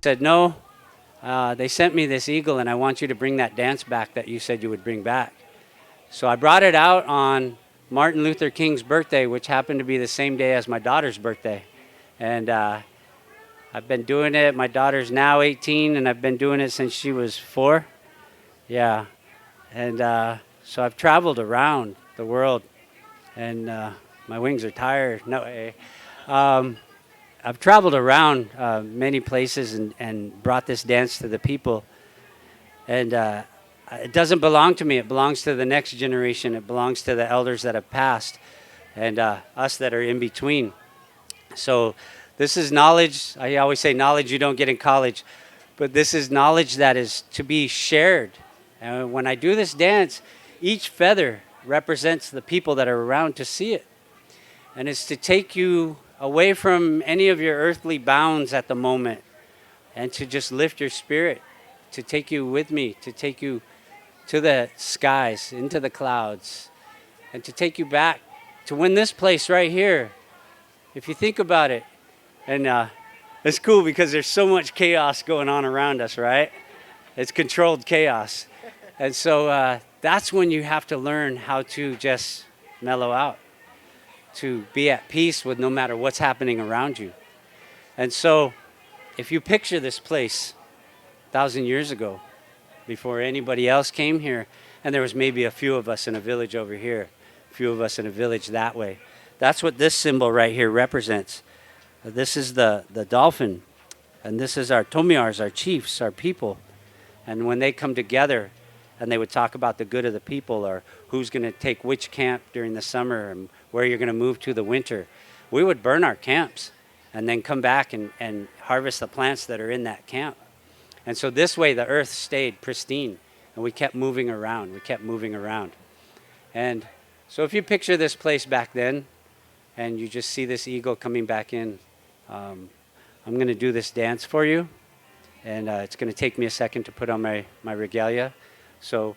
said, no, they sent me this eagle, and I want you to bring that dance back that you said you would bring back. So I brought it out on Martin Luther King's birthday, which happened to be the same day as my daughter's birthday. And I've been doing it. My daughter's now 18, and I've been doing it since she was 4. Yeah. And so I've traveled around the world, and my wings are tired. No, I've traveled around many places and brought this dance to the people. And it doesn't belong to me. It belongs to the next generation. It belongs to the elders that have passed and us that are in between. So this is knowledge. I always say knowledge you don't get in college, but this is knowledge that is to be shared. And when I do this dance, each feather represents the people that are around to see it. And it's to take you away from any of your earthly bounds at the moment and to just lift your spirit, to take you with me, to take you to the skies, into the clouds, and to take you back to when this place right here, if you think about it, and it's cool because there's so much chaos going on around us, right? It's controlled chaos. And so that's when you have to learn how to just mellow out, to be at peace with no matter what's happening around you. And so if you picture this place 1,000 years ago, before anybody else came here, and there was maybe a few of us in a village over here, a few of us in a village that way. That's what this symbol right here represents. This is the dolphin, and this is our Tomiars, our chiefs, our people. And when they come together, and they would talk about the good of the people, or who's going to take which camp during the summer, and where you're going to move to the winter, we would burn our camps and then come back and harvest the plants that are in that camp. And so this way the earth stayed pristine, and we kept moving around. And so if you picture this place back then, and you just see this eagle coming back in, I'm going to do this dance for you, and it's going to take me a second to put on my regalia. So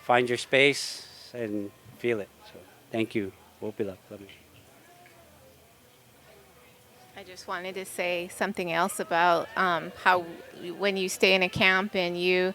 find your space and feel it. So thank you. Wopila. I just wanted to say something else about how when you stay in a camp and you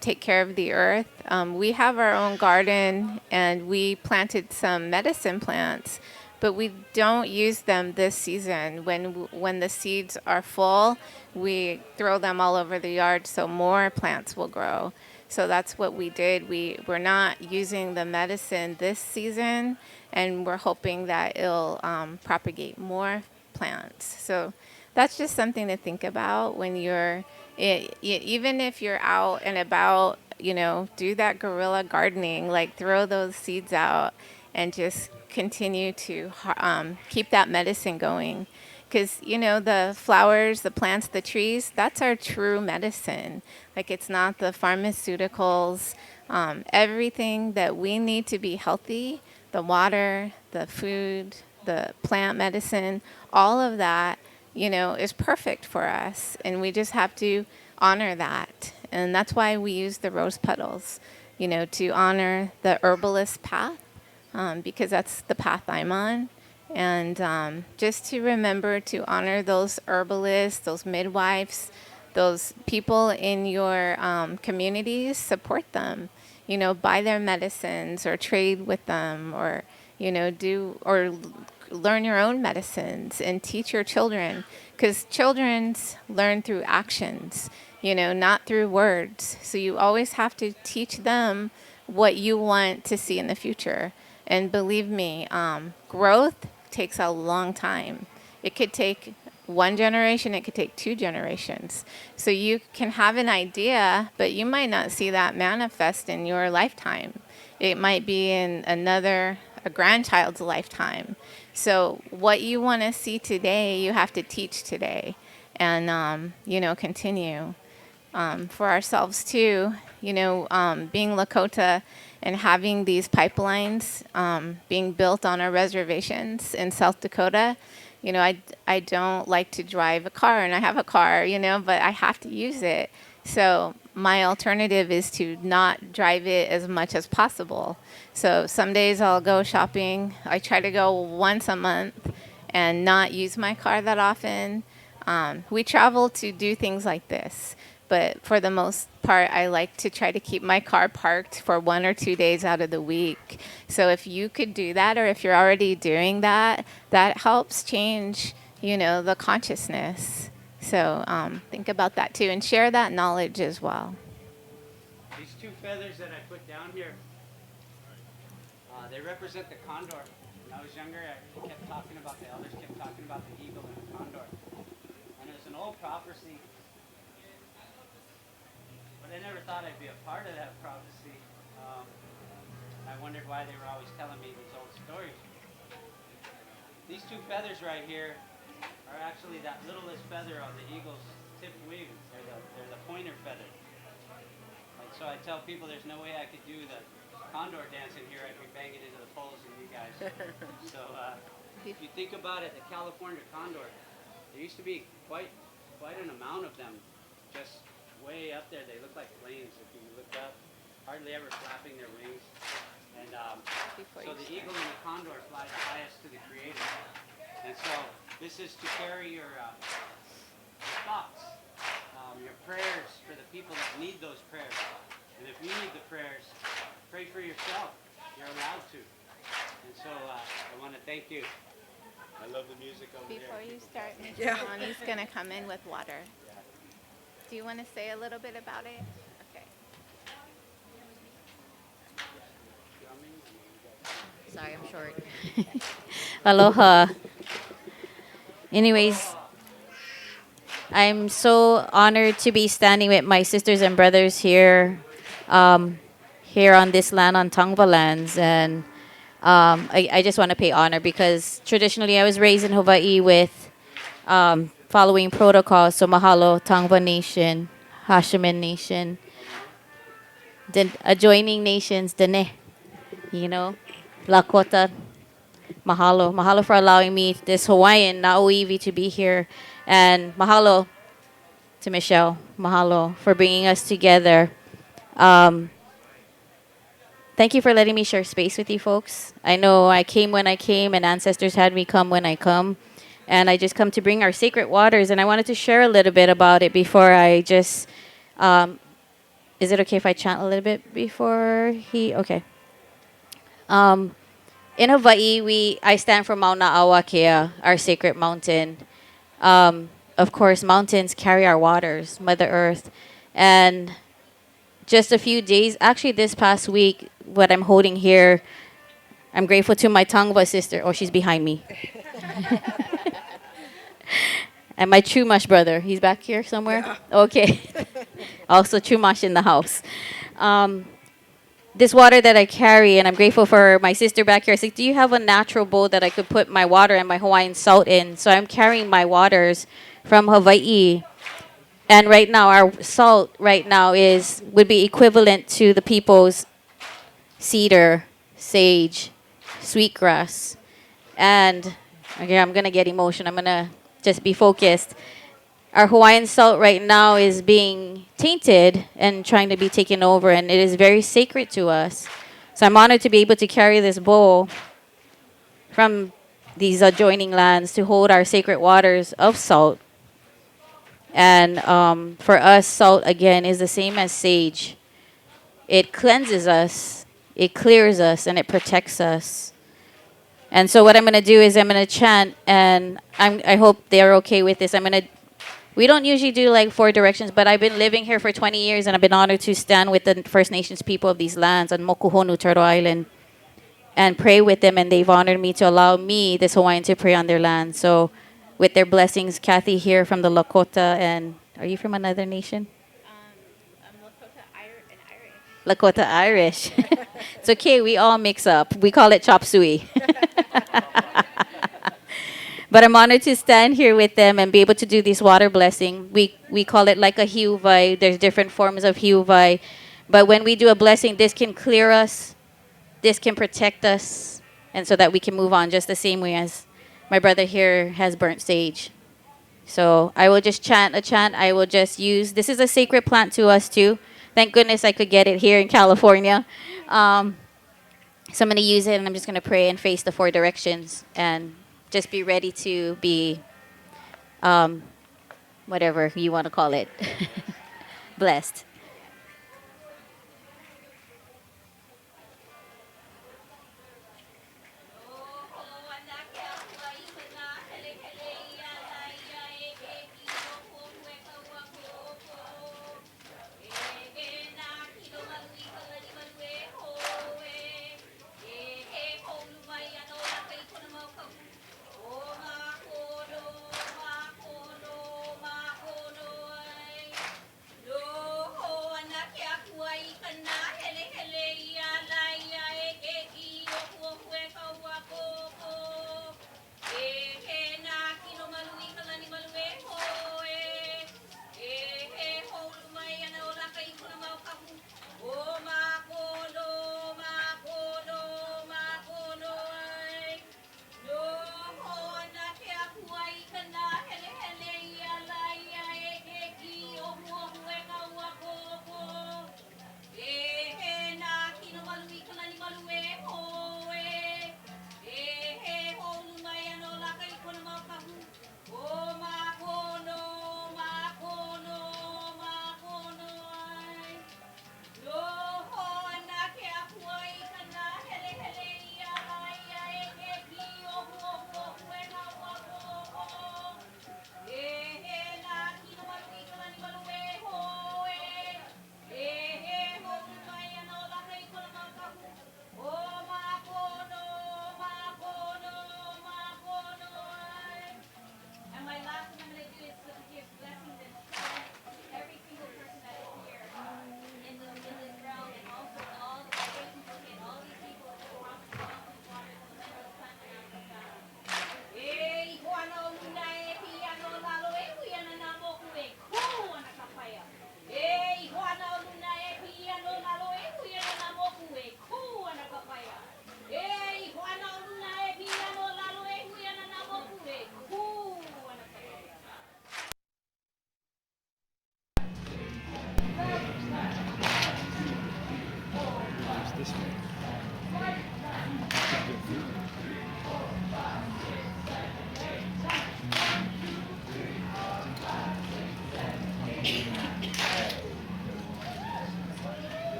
take care of the earth. We have our own garden, and we planted some medicine plants, but we don't use them this season. When the seeds are full, we throw them all over the yard so more plants will grow. So that's what we did. We're not using the medicine this season, and we're hoping that it'll propagate more plants. So that's just something to think about when even if you're out and about, do that guerrilla gardening, like throw those seeds out and just continue to keep that medicine going. Because, the flowers, the plants, the trees, that's our true medicine. Like, it's not the pharmaceuticals, everything that we need to be healthy, the water, the food, the plant medicine, all of that, is perfect for us. And we just have to honor that. And that's why we use the rose petals, to honor the herbalist path, because that's the path I'm on. And just to remember to honor those herbalists, those midwives, those people in your communities, support them, buy their medicines or trade with them, or, learn your own medicines and teach your children, because children learn through actions, not through words. So you always have to teach them what you want to see in the future. And believe me, growth takes a long time. It could take 1 generation, it could take 2 generations. So you can have an idea, but you might not see that manifest in your lifetime. It might be in a grandchild's lifetime. So what you want to see today, you have to teach today, and continue. For ourselves too, being Lakota and having these pipelines being built on our reservations in South Dakota, I don't like to drive a car, and I have a car, but I have to use it. So my alternative is to not drive it as much as possible. So some days I'll go shopping. I try to go once a month and not use my car that often. We travel to do things like this, but for the most part, I like to try to keep my car parked for 1 or 2 days out of the week. So if you could do that, or if you're already doing that, that helps change, the consciousness. So think about that too, and share that knowledge as well. These two feathers that I put down here, they represent the condor. When I was younger, I kept talking about the elders, kept talking about the eagle and the condor. And it was an old prophecy, but I never thought I'd be a part of that prophecy. I wondered why they were always telling me these old stories. These two feathers right here are actually that littlest feather on the eagle's tip wing. They're the pointer feather. And so I tell people there's no way I could do the condor dance in here. I'd be banging into the poles and you guys. So if you think about it, the California condor, there used to be quite an amount of them just way up there. They look like planes if you look up, hardly ever flapping their wings. And so the eagle and the condor fly the highest to the Creator. And so this is to carry your thoughts, your prayers for the people that need those prayers. And if you need the prayers, pray for yourself. You're allowed to. And so I want to thank you. I love the music over there. Before you start, Mr. Ronnie's going to come in with water. Do you want to say a little bit about it? Okay. Sorry, I'm short. Aloha. Anyways, I'm so honored to be standing with my sisters and brothers here, here on this land, on Tonga lands, and I just want to pay honor because traditionally I was raised in Hawaii with following protocols. So mahalo, Tonga Nation, Hashiman Nation, the adjoining nations, Dene, Lakota. Mahalo. Mahalo for allowing me, this Hawaiian, Nauiwi, to be here. And mahalo to Michelle. Mahalo for bringing us together. Thank you for letting me share space with you folks. I know I came when I came, and ancestors had me come when I come. And I just come to bring our sacred waters. And I wanted to share a little bit about it before I just... is it okay if I chant a little bit before he... Okay. In Hawaii, I stand for Mauna Awakea, our sacred mountain. Of course, mountains carry our waters, Mother Earth. And just a few days, actually this past week, what I'm holding here, I'm grateful to my Tongva sister. Oh, she's behind me. And my Chumash brother, he's back here somewhere? Yeah. Okay. Also Chumash in the house. This water that I carry, and I'm grateful for my sister back here. I said, do you have a natural bowl that I could put my water and my Hawaiian salt in? So I'm carrying my waters from Hawaii. And right now, our salt right now would be equivalent to the people's cedar, sage, sweetgrass. And again, I'm going to get emotional. I'm going to just be focused. Our Hawaiian salt right now is being tainted and trying to be taken over, and it is very sacred to us. So I'm honored to be able to carry this bowl from these adjoining lands to hold our sacred waters of salt. And for us, salt, again, is the same as sage. It cleanses us, it clears us, and it protects us. And so what I'm going to do is I'm going to chant, and I hope they're okay with this. We don't usually do like 4 directions, but I've been living here for 20 years, and I've been honored to stand with the First Nations people of these lands on Mokuhonu, Turtle Island, and pray with them, and they've honored me to allow me, this Hawaiian, to pray on their land. So with their blessings, Kathy here from the Lakota, and are you from another nation? I'm Lakota and Irish. Lakota Irish. It's okay, we all mix up. We call it chop suey. But I'm honored to stand here with them and be able to do this water blessing. We call it like a hiuvai. There's different forms of hiuvai. But when we do a blessing, this can clear us. This can protect us. And so that we can move on just the same way as my brother here has burnt sage. So I will just chant a chant. I will just use, this is a sacred plant to us too. Thank goodness I could get it here in California. So I'm going to use it, and I'm just going to pray and face the 4 directions and just be ready to be whatever you want to call it. Blessed.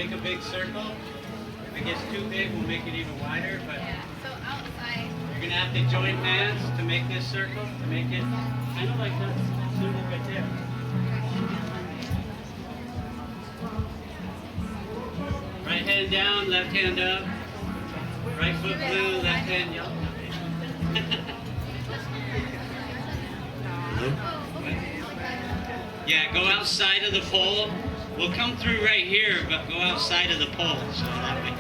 make a big circle. If it gets too big, we'll make it even wider. But So outside. you're gonna have to join hands to make this circle, to make it kind of like that symbol right there. Right hand down, left hand up. Right foot blue, left hand yellow. Yeah, go outside of the pole. We'll come through right here, but go outside of the pole. So that way.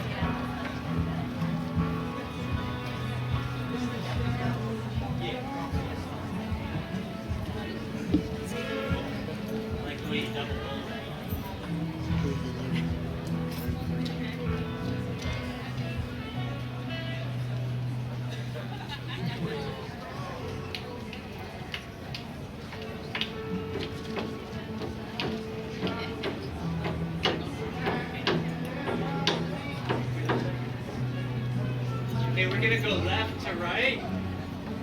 Yeah. Like we double pole. gonna go left to right,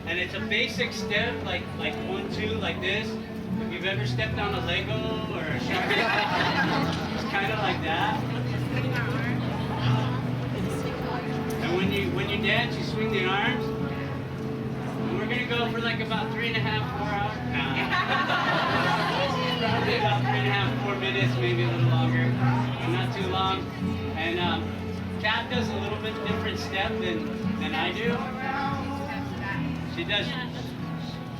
and it's a basic step, like 1, 2, like this. If you've ever stepped on a Lego or a shark, it's kind of like that. And when you dance, you swing the arms. And we're gonna go for like about 3.5, 4 hours. Probably about 3.5, 4 minutes, maybe a little longer, but not too long. And Kat does a little bit different step than I do. She does,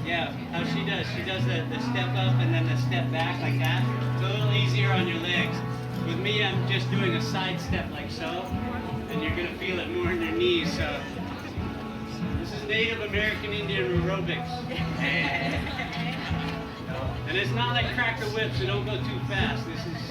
yeah, how she does. She does the step up and then the step back like that. It's a little easier on your legs. With me, I'm just doing a side step like so, and you're gonna feel it more in your knees. So this is Native American Indian aerobics. And it's not like cracker whip, so don't go too fast. This is